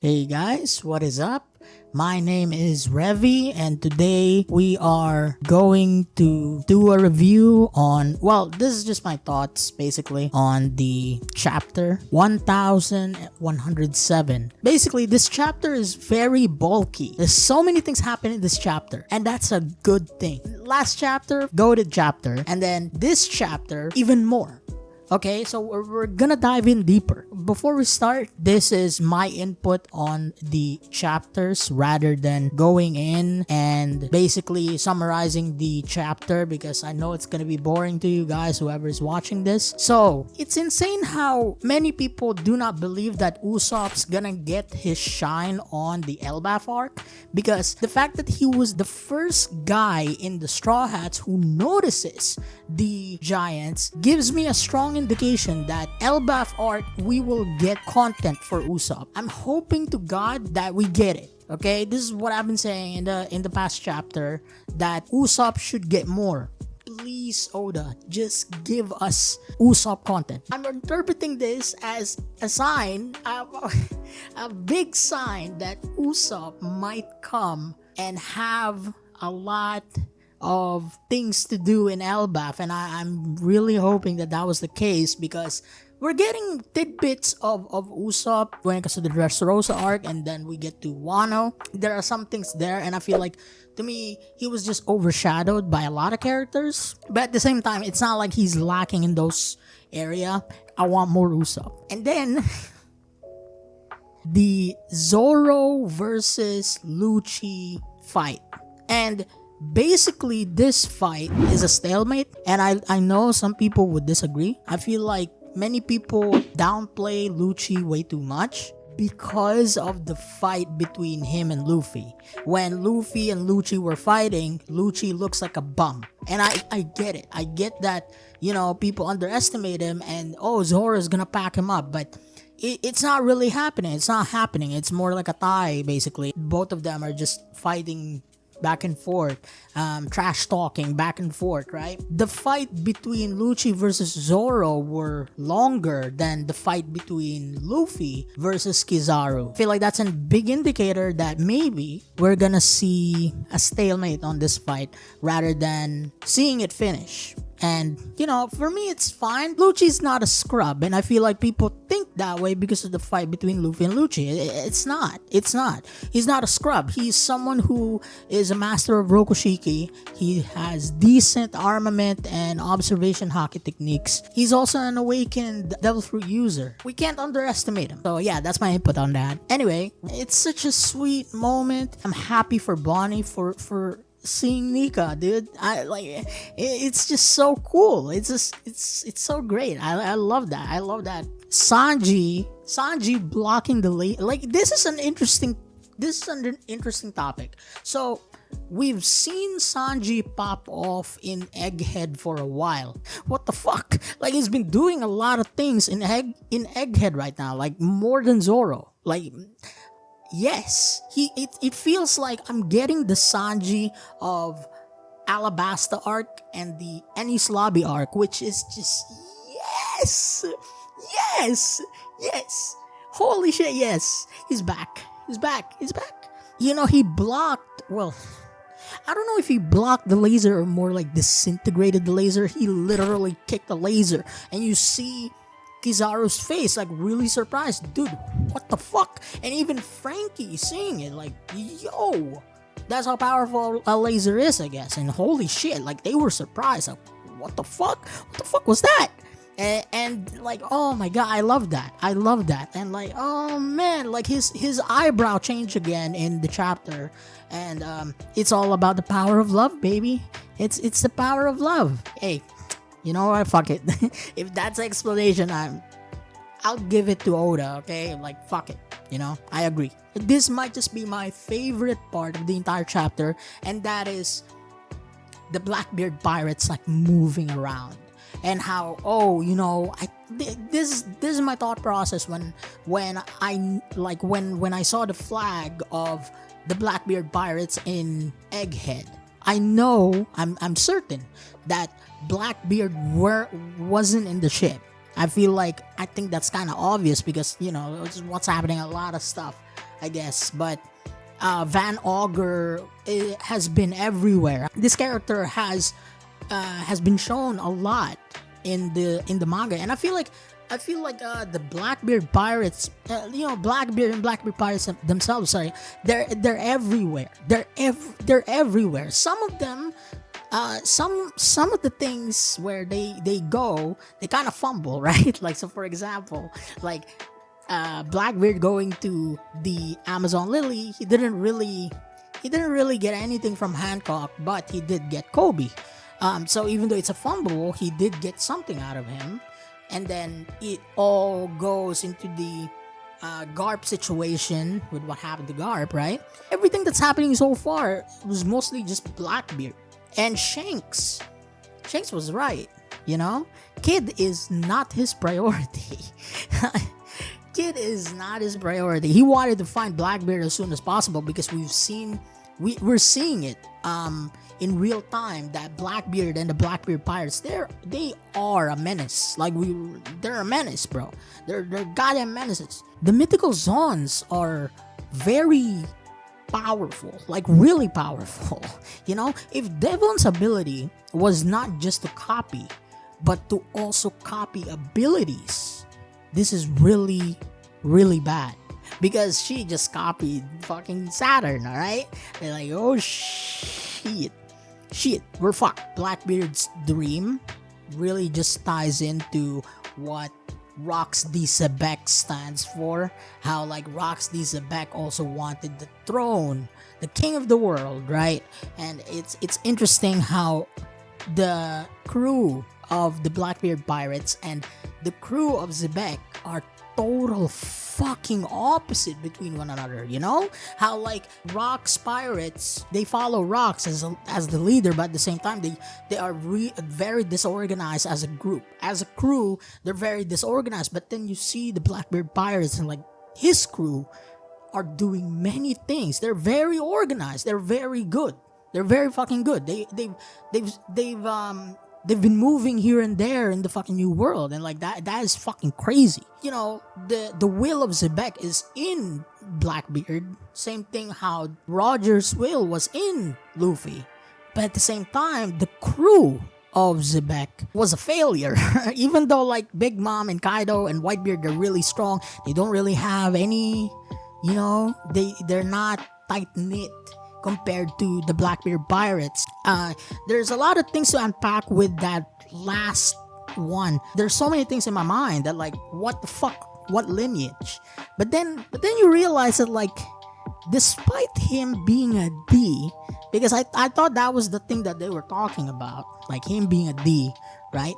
Hey guys, what is up? My name is Revi, and today we are going to do a review on, well, this is just my thoughts basically on the chapter 1107. Basically, this chapter is very bulky. There's so many things happen in this chapter, and that's a good thing. Last chapter, goated chapter, and then this chapter, even more. Okay, so we're gonna dive in deeper. Before we start, this is my input on the chapters rather than going in and basically summarizing the chapter because I know it's gonna be boring to you guys, whoever is watching this. So, it's insane how many people do not believe that Usopp's gonna get his shine on the Elbaf arc because the fact that he was the first guy in the Straw Hats who notices the giants gives me a strong indication that Elbaf arc we will get content for Usopp. I'm hoping to God that we get it. Okay, this is what I've been saying in the past chapter that Usopp should get more. Please, Oda, just give us Usopp content. I'm interpreting this as a sign, a big sign that Usopp might come and have a lot of things to do in Elbaf, and I'm really hoping that that was the case because we're getting tidbits of Usopp when it comes to the Dressrosa arc, and then we get to Wano. There are some things there, and I feel like to me he was just overshadowed by a lot of characters. But at the same time, it's not like he's lacking in those area. I want more Usopp, and then the Zoro versus Lucci fight, and basically this fight is a stalemate, and I know some people would disagree. I feel like many people downplay Lucci way too much because of the fight between him and Luffy. When Luffy and Lucci were fighting, Lucci looks like a bum, and I get it. I get that, you know, people underestimate him and Zoro is gonna pack him up, but it's not really happening. It's not happening. It's more like a tie basically. Both of them are just fighting back and forth, trash talking back and forth, right? The fight between Lucci versus Zoro were longer than the fight between Luffy versus Kizaru. I feel like that's a big indicator that maybe we're gonna see a stalemate on this fight rather than seeing it finish. And, you know, for me, it's fine. Lucci's not a scrub, and I feel like people think that way because of the fight between Luffy and Lucci. It's not. It's not. He's not a scrub. He's someone who is a master of Rokushiki. He has decent armament and observation haki techniques. He's also an awakened Devil Fruit user. We can't underestimate him. So, yeah, that's my input on that. Anyway, it's such a sweet moment. I'm happy for Bonnie for seeing Nika, dude. I like it's just so cool. It's just it's so great. I love that. I love that. Sanji blocking the like this is an interesting topic. So we've seen Sanji pop off in Egghead for a while. What the fuck? Like he's been doing a lot of things in Egghead right now, like more than Zoro. Like yes, it feels like I'm getting the Sanji of Alabasta arc and the Enies Lobby arc, which is just yes. Holy shit, yes. He's back. You know, he blocked, well, I don't know if he blocked the laser or more like disintegrated the laser. He literally kicked the laser, and you see Kizaru's face, like really surprised. Dude, what the fuck? And even Frankie seeing it, like, yo, that's how powerful a laser is, I guess. And holy shit, like they were surprised. Like, what the fuck? What the fuck was that? And like, oh my god, I love that. And like, oh man, like his eyebrow changed again in the chapter. And it's all about the power of love, baby. It's the power of love. Hey, you know what? Fuck it. If that's the explanation, I'll give it to Oda, okay? Like, fuck it. You know? I agree. This might just be my favorite part of the entire chapter, and that is the Blackbeard pirates, like, moving around. And how, this is my thought process when I saw the flag of the Blackbeard pirates in Egghead. I'm certain that Blackbeard wasn't in the ship. I think that's kind of obvious because, you know, what's happening, a lot of stuff I guess. But Van Augur has been everywhere. This character has been shown a lot in the manga, and I feel like the Blackbeard pirates, Blackbeard and Blackbeard pirates themselves. Sorry, they're everywhere. They're everywhere. Some of them, some of the things where they go, they kind of fumble, right? Like, so for example, like Blackbeard going to the Amazon Lily, he didn't really get anything from Hancock, but he did get Kobe. So even though it's a fumble, he did get something out of him. And then it all goes into the Garp situation with what happened to Garp, right? Everything that's happening so far was mostly just Blackbeard. And Shanks was right, Kid is not his priority. Kid is not his priority. He wanted to find Blackbeard as soon as possible because we're seeing it in real time that Blackbeard and the Blackbeard pirates, they are a menace. They're a menace, bro. They're goddamn menaces. The mythical zones are very powerful, like really powerful. If Devon's ability was not just to copy, but to also copy abilities, this is really, really bad. Because she just copied fucking Saturn, alright? They're like, oh shit, we're fucked. Blackbeard's dream really just ties into what Rox D. Sebek stands for. How like Rox D. Sebek also wanted the throne, the king of the world, right? And it's interesting how the crew of the Blackbeard pirates and the crew of Sebek are total fucking opposite between one another. How like Rox pirates, they follow Rox as the leader, but at the same time they are very disorganized as a group. As a crew, they're very disorganized. But then you see the Blackbeard pirates and like his crew are doing many things. They're very organized. They're very good. They're very fucking good. They've been moving here and there in the fucking new world, and like that is fucking crazy. The will of Sebek is in Blackbeard. Same thing how Roger's will was in Luffy. But at the same time, the crew of Sebek was a failure. Even though like Big Mom and Kaido and Whitebeard are really strong, they don't really have any, they're not tight-knit compared to the Blackbeard pirates. There's a lot of things to unpack with that last one. There's so many things in my mind that like, what the fuck, what lineage? But then you realize that like, despite him being a D, because I thought that was the thing that they were talking about, like him being a D, right?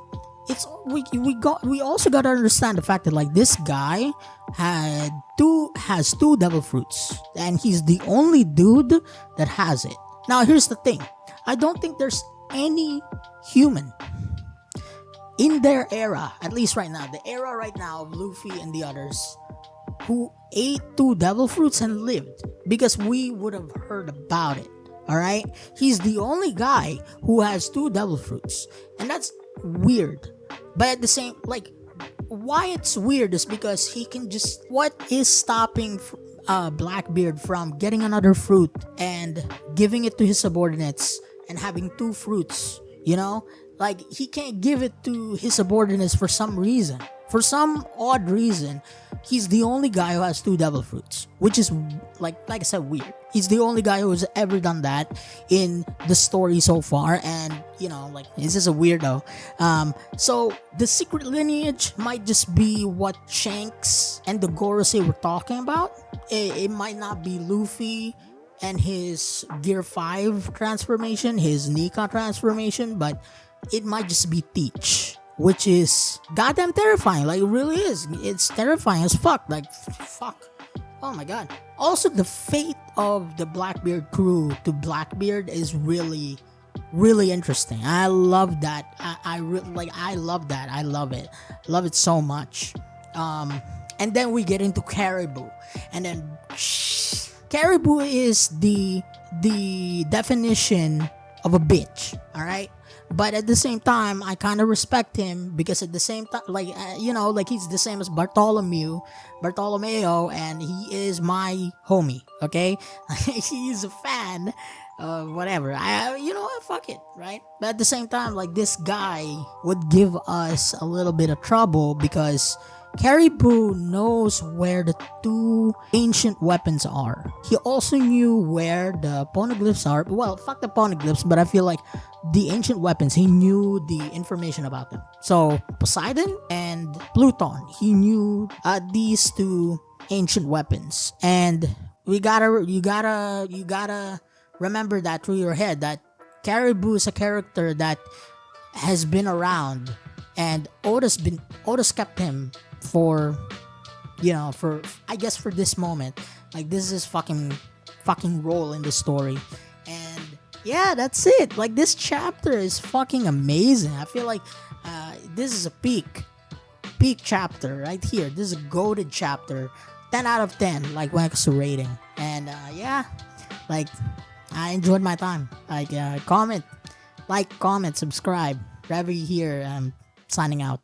We also got to understand the fact that like this guy has two devil fruits, and he's the only dude that has it. Now here's the thing, I don't think there's any human in their era, at least right now, the era right now of Luffy and the others, who ate two devil fruits and lived, because we would have heard about it. Alright, he's the only guy who has two devil fruits, and that's weird. But at the same, like, why it's weird is because he can just, what is stopping Blackbeard from getting another fruit and giving it to his subordinates and having two fruits? Like, he can't give it to his subordinates for some reason. For some odd reason, he's the only guy who has two devil fruits, which is like I said, weird. He's the only guy who's ever done that in the story so far, and like, this is a weirdo. So the secret lineage might just be what Shanks and the Gorosei were talking about. It might not be Luffy and his Gear 5 transformation, his Nika transformation, but it might just be Teach, which is goddamn terrifying. Like, it really is. It's terrifying as fuck. Like, fuck. Oh my god. Also, the fate of the Blackbeard crew to Blackbeard is really, really interesting. I love that. I love that. I love it. Love it so much. And then we get into Caribou, and then Caribou is the definition of a bitch. All right. But at the same time, I kind of respect him because at the same time, like like he's the same as Bartolomeo, and he is my homie. Okay, he's a fan. Whatever. Fuck it, right? But at the same time, like this guy would give us a little bit of trouble because Caribou knows where the two ancient weapons are. He also knew where the poneglyphs are. Well, fuck the poneglyphs, but I feel like the ancient weapons, he knew the information about them. So Poseidon and Pluton, he knew these two ancient weapons, and you gotta remember that through your head that Caribou is a character that has been around, and Otis kept him for for I guess for this moment. Like this is fucking role in the story. And yeah, that's it. Like this chapter is fucking amazing. I feel like this is a peak chapter right here. This is a goated chapter. 10 out of 10, like when it comes to rating. And yeah, like I enjoyed my time. Like comment, subscribe. Wherever you hear, I'm signing out.